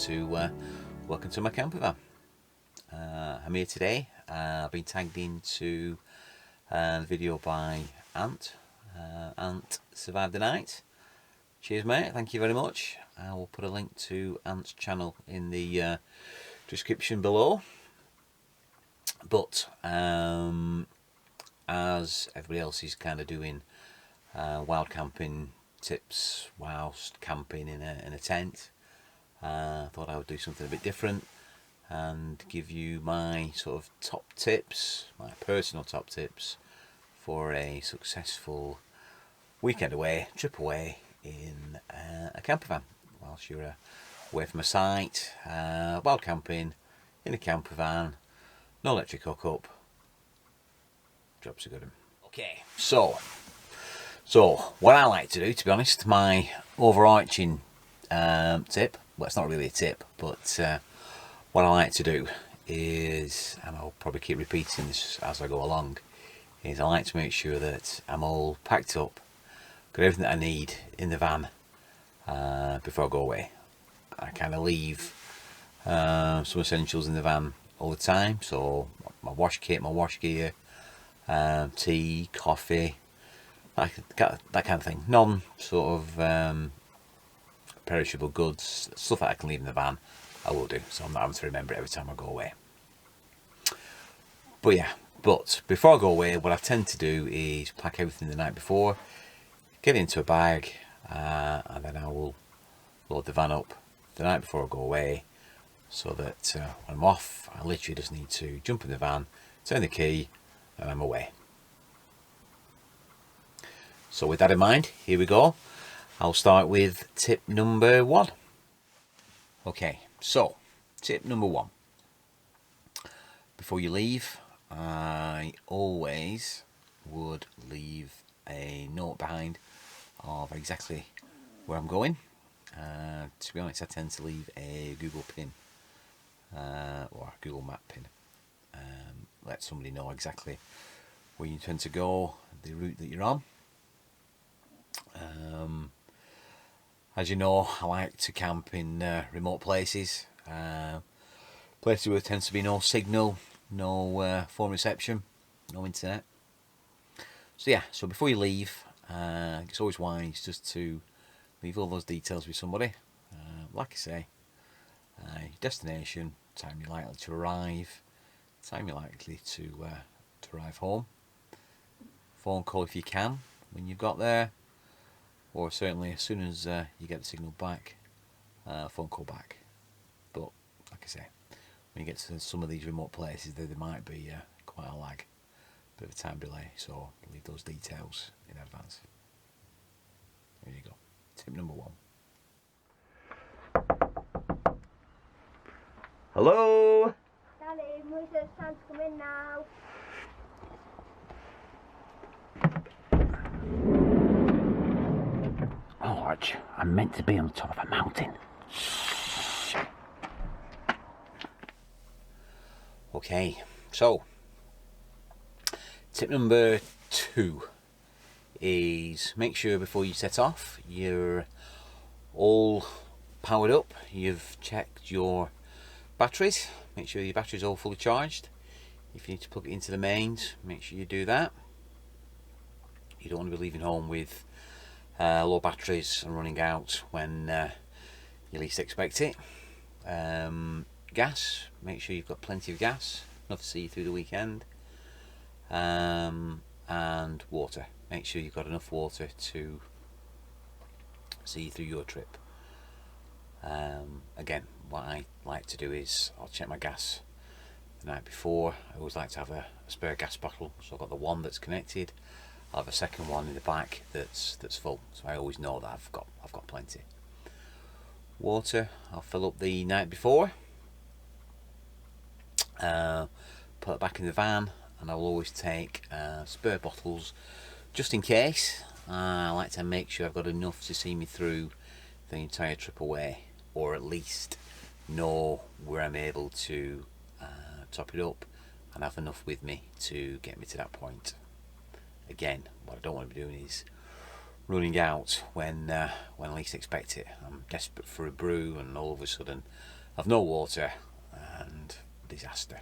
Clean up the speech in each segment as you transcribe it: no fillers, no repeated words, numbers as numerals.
to my campervan. I'm here today. I've been tagged into a video by Ant. Ant survived the night. Cheers, mate. Thank you very much. I will put a link to Ant's channel in the description below. But as everybody else is kind of doing wild camping tips whilst camping in a tent, I thought I would do something a bit different and give you my sort of top tips, my personal top tips for a successful weekend away, trip away in a campervan whilst you're away from a site, wild camping in a campervan, no electric hookup. Jobs are good. Okay, so what I like to do, to be honest, my overarching tip, well, it's not really a tip, but what I like to do is, and I'll probably keep repeating this as I go along, is I like to make sure that I'm all packed up, got everything that I need in the van before I go away. I kind of leave some essentials in the van all the time, so my wash kit, my wash gear, tea, coffee, that kind of thing. Non sort of perishable goods, stuff that I can leave in the van, I will do, so I'm not having to remember it every time I go away. But yeah, before I go away, what I tend to do is pack everything the night before, get it into a bag, and then I will load the van up the night before I go away, so that when I'm off, I literally just need to jump in the van, turn the key, and I'm away. So with that in mind, here we go. I'll start with tip number 1. Okay, so tip number 1. Before you leave, I always would leave a note behind of exactly where I'm going. To be honest, I tend to leave a Google pin or a Google map pin. Let somebody know exactly where you intend to go, the route that you're on. As you know, I like to camp in remote places, places where there tends to be no signal, no phone reception, no internet. So yeah, so before you leave, it's always wise just to leave all those details with somebody. Like I say, destination, time you're likely to arrive, time you're likely to arrive home, phone call if you can when you've got there, or certainly as soon as you get the signal back, phone call back. But like I say, when you get to some of these remote places, there might be quite a lag, bit of a time delay, so leave those details in advance. There you go, tip number 1. Hello? Daddy, Mummy says it's time to come in now. Oh, Arch, I'm meant to be on the top of a mountain. Shh. Okay, so tip number 2 is make sure before you set off you're all powered up. You've checked your batteries, make sure your batteries are all fully charged. If you need to plug it into the mains, make sure you do that. You don't want to be leaving home with low batteries and running out when you least expect it. Gas, make sure you've got plenty of gas, enough to see you through the weekend. And water, make sure you've got enough water to see you through your trip. Again, what I like to do is I'll check my gas the night before. I always like to have a spare gas bottle, so I've got the one that's connected. I'll have a second one in the back that's full, so I always know that I've got plenty. Water, I'll fill up the night before, put it back in the van, and I'll always take spare bottles just in case. I like to make sure I've got enough to see me through the entire trip away, or at least know where I'm able to top it up and have enough with me to get me to that point. Again, what I don't want to be doing is running out when I least expect it. I'm desperate for a brew, and all of a sudden of no water and disaster.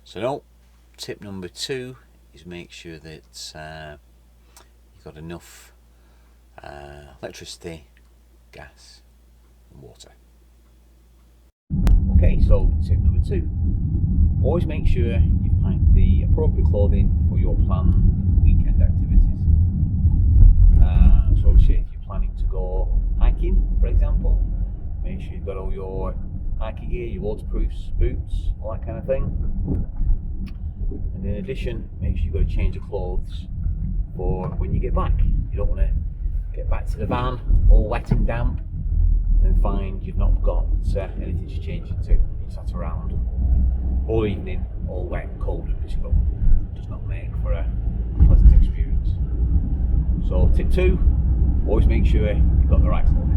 So no, tip number 2 is make sure that you've got enough electricity, gas and water. Okay, so tip number 2. Always make sure you've packed the appropriate clothing for your planned weekend activities. So obviously if you're planning to go hiking, for example, make sure you've got all your hiking gear, your waterproofs, boots, all that kind of thing. And in addition, make sure you've got a change of clothes for when you get back. You don't want to get back to the van all wet and damp and find you've not got anything to change into. You sat around all evening, all wet, cold and miserable. It does not make for a pleasant experience. So tip 2, always make sure you've got the right clothing.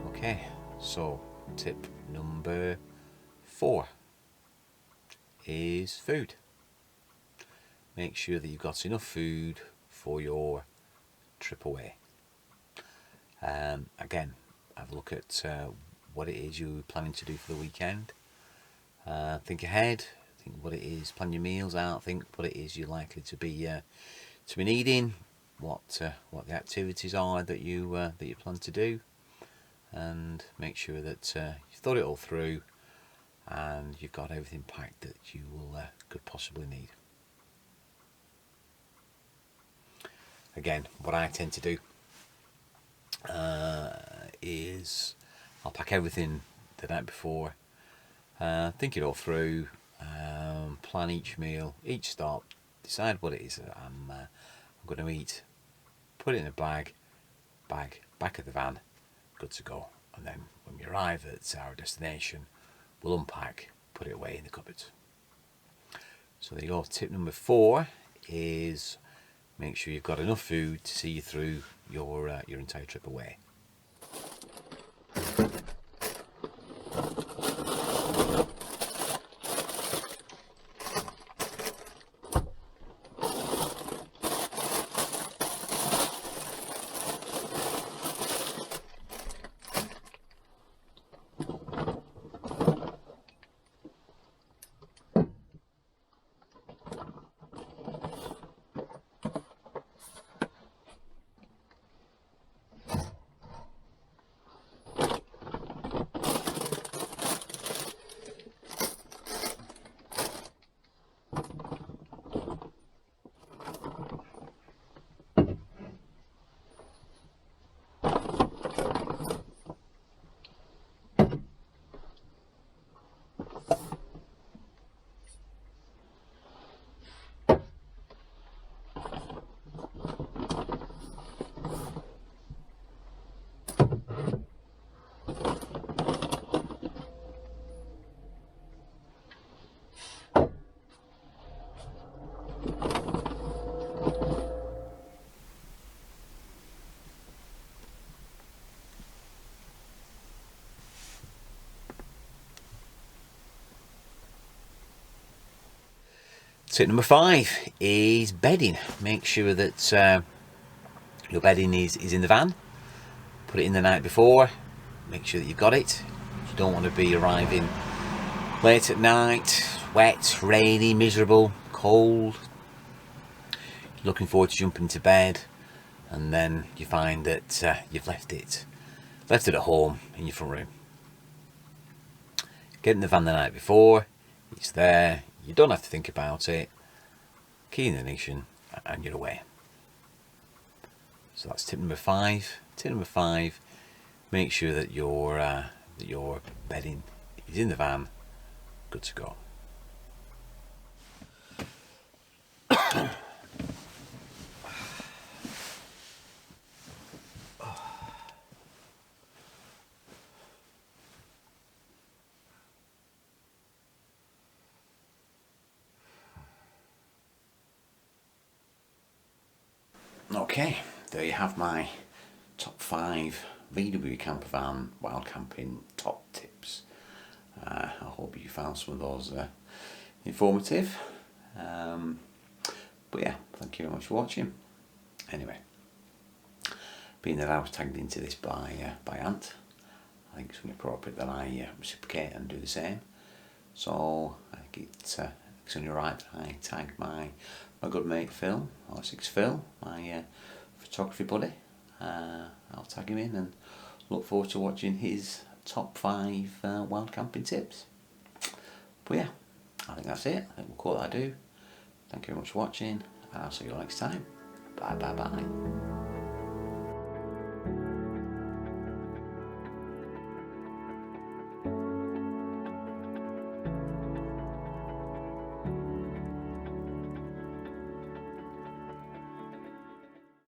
Okay, so tip number 4 is food. Make sure that you've got enough food for your trip away. Again, have a look at what it is you're planning to do for the weekend. Think ahead, think what it is, plan your meals out, think what it is you're likely to be needing, what the activities are that you plan to do. And make sure that you've thought it all through and you've got everything packed that you could possibly need. Again, what I tend to do is I'll pack everything the night before, think it all through, plan each meal, each stop, decide what it is that I'm going to eat, put it in a bag, back of the van, good to go. And then when we arrive at our destination, we'll unpack, put it away in the cupboard. So there you go. Tip number 4 is make sure you've got enough food to see you through your entire trip away. Tip number 5 is bedding. Make sure that your bedding is in the van. Put it in the night before. Make sure that you've got it. You don't want to be arriving late at night, wet, rainy, miserable, cold. Looking forward to jumping to bed, and then you find that you've left it at home in your front room. Get in the van the night before. It's there. You don't have to think about it. Key in the ignition and you're away. So that's tip number 5. Tip number 5: make sure that your bedding is in the van, good to go. Okay, there you have my top 5 VW Campervan wild camping top tips. I hope you found some of those informative. But yeah, thank you very much for watching. Anyway, being that I was tagged into this by Ant, I think it's only appropriate that I reciprocate and do the same. So I think it's only right that I tag my good mate Phil, or 6 Phil, my photography buddy. I'll tag him in and look forward to watching his top 5 wild camping tips. But yeah, I think that's it. I think we'll call that a do. Thank you very much for watching, and I'll see you all next time. Bye bye bye.